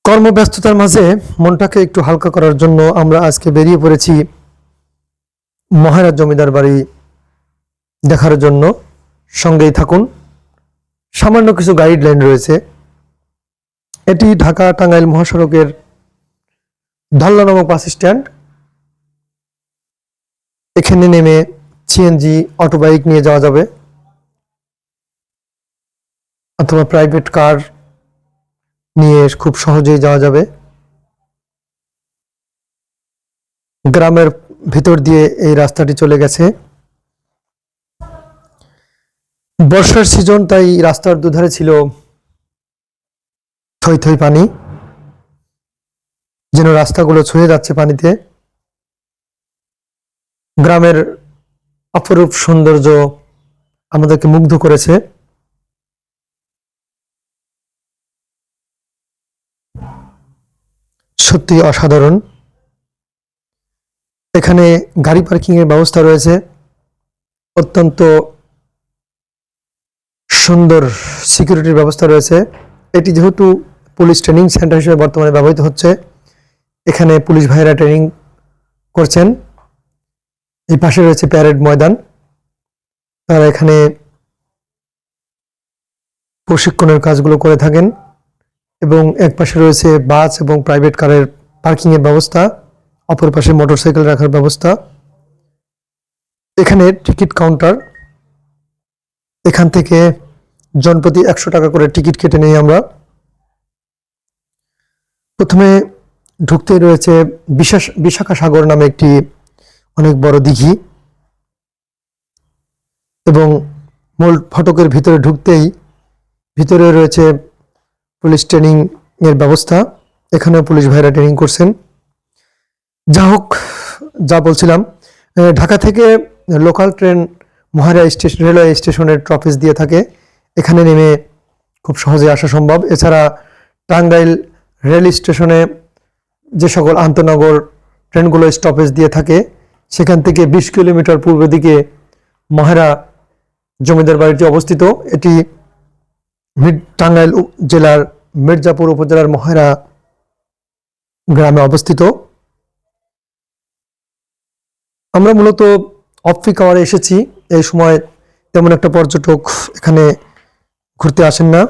কর্মব্যস্ততার মাঝে মনটাকে একটু হালকা করার জন্য আমরা আজকে বেরিয়ে পড়েছি মহারাজ জমিদার বাড়ি দেখার জন্য। সঙ্গেই থাকুন। সামান্য কিছু গাইডলাইন রয়েছে। এটি ঢাকা টাঙ্গাইল মহাসড়কের ধল্লা নামক বাস স্ট্যান্ড। এখানে নেমে সিএনজি অটো বাইক নিয়ে যাওয়া যাবে অথবা প্রাইভেট কার নিয়ে খুব সহজেই যাওয়া যাবে। গ্রামের ভিতর দিয়ে এই রাস্তাটি চলে গেছে। বর্ষার সিজন, তাই রাস্তার দুধারে ছিল থই থই পানি, যেন রাস্তাগুলো ছুঁয়ে যাচ্ছে পানিতে। গ্রামের অপরূপ সৌন্দর্য আমাদেরকে মুগ্ধ করেছে। সত্যি অসাধারণ। এখানে গাড়ি পার্কিং এর ব্যবস্থা রয়েছে। অত্যন্ত সুন্দর সিকিউরিটির ব্যবস্থা রয়েছে। এটি যেহেতু পুলিশ ট্রেনিং সেন্টার হিসেবে বর্তমানে ব্যবহৃত হচ্ছে, এখানে পুলিশ ভাইরা ট্রেনিং করছেন। এই পাশে রয়েছে প্যারেড ময়দান, তারা এখানে প্রশিক্ষণের কাজগুলো করে থাকেন। এবং এক পাশে রয়েছে বাস এবং প্রাইভেট কারের পার্কিং এর ব্যবস্থা, অপর পাশে মোটরসাইকেল রাখার ব্যবস্থা। এখানে টিকিট কাউন্টার, এখান থেকে জনপ্রতি 100 টাকা করে টিকিট কেটে নেই আমরা। প্রথমে ঢুকতেই রয়েছে বিশাখা সাগর নামে একটি অনেক বড় দিঘি, এবং মূল ফটকের ভিতরে ঢুকতেই ভিতরে রয়েছে পুলিশ ট্রেনিং এর ব্যবস্থা। এখানেও পুলিশ ভাইরা ট্রেনিং করছেন। যা হোক, যা বলছিলাম, ঢাকা থেকে লোকাল ট্রেন মহারা স্টেশন রেলওয়ে স্টেশনের ট্রফিস দিয়ে থাকে। এখানে নেমে খুব সহজে আসা সম্ভব। এছাড়া টাঙ্গাইল রেল স্টেশনে যে সকল আন্তনগর ট্রেনগুলো স্টপেজ দিয়ে থাকে, সেখান থেকে 20 কিলোমিটার পূর্ব দিকে মহারা জমিদার বাড়িটি অবস্থিত। এটি টাঙ্গাইল জেলার মির্জাপুর উপজেলার মহারা গ্রামে অবস্থিত। আমরা মূলত অফ পিক আওয়ারে এসেছি। এই সময় তেমন একটা পর্যটক এখানে ঘুরতে আসেন না।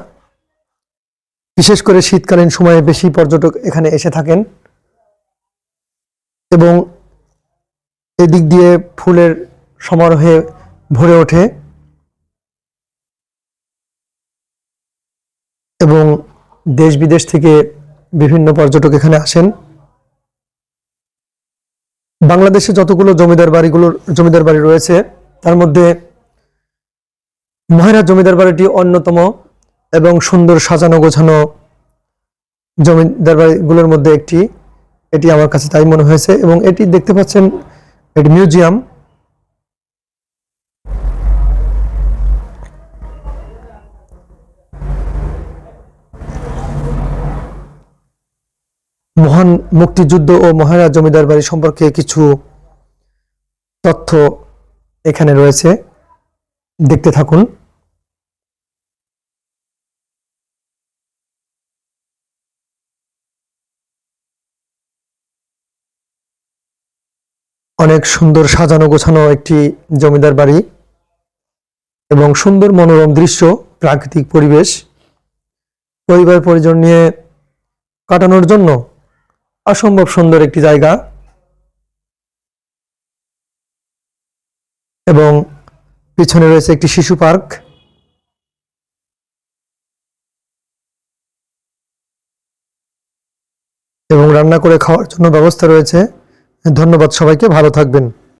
বিশেষ করে শীতকালীন সময়ে বেশি পর্যটক এখানে এসে থাকেন, এবং এদিক দিয়ে ফুলের সমারোহে ভরে ওঠে এবং দেশ বিদেশ থেকে বিভিন্ন পর্যটক এখানে আসেন। বাংলাদেশে যতগুলো জমিদার বাড়ি রয়েছে, তার মধ্যে মহারাজ জমিদার বাড়িটি অন্যতম এবং সুন্দর সাজানো গোছানো জমিদার বাড়িগুলোর মধ্যে একটি। এটি আমার কাছে তাই মনে হয়েছে। এবং এটি দেখতে পাচ্ছেন, এটি মিউজিয়াম। মহান মুক্তিযুদ্ধ ও মহারাজ জমিদার বাড়ি সম্পর্কে কিছু তথ্য এখানে রয়েছে, দেখতে থাকুন। অনেক সুন্দর সাজানো গোছানো একটি জমিদার বাড়ি এবং সুন্দর মনোরম দৃশ্য, প্রাকৃতিক পরিবেশ। পরিবার পরিজন নিয়ে কাটানোর জন্য অসম্ভব সুন্দর একটি জায়গা। এবং পিছনে রয়েছে একটি শিশু পার্ক। এবং রান্না করে খাওয়ার জন্য ব্যবস্থা রয়েছে। ধন্যবাদ সবাইকে, ভালো থাকবেন।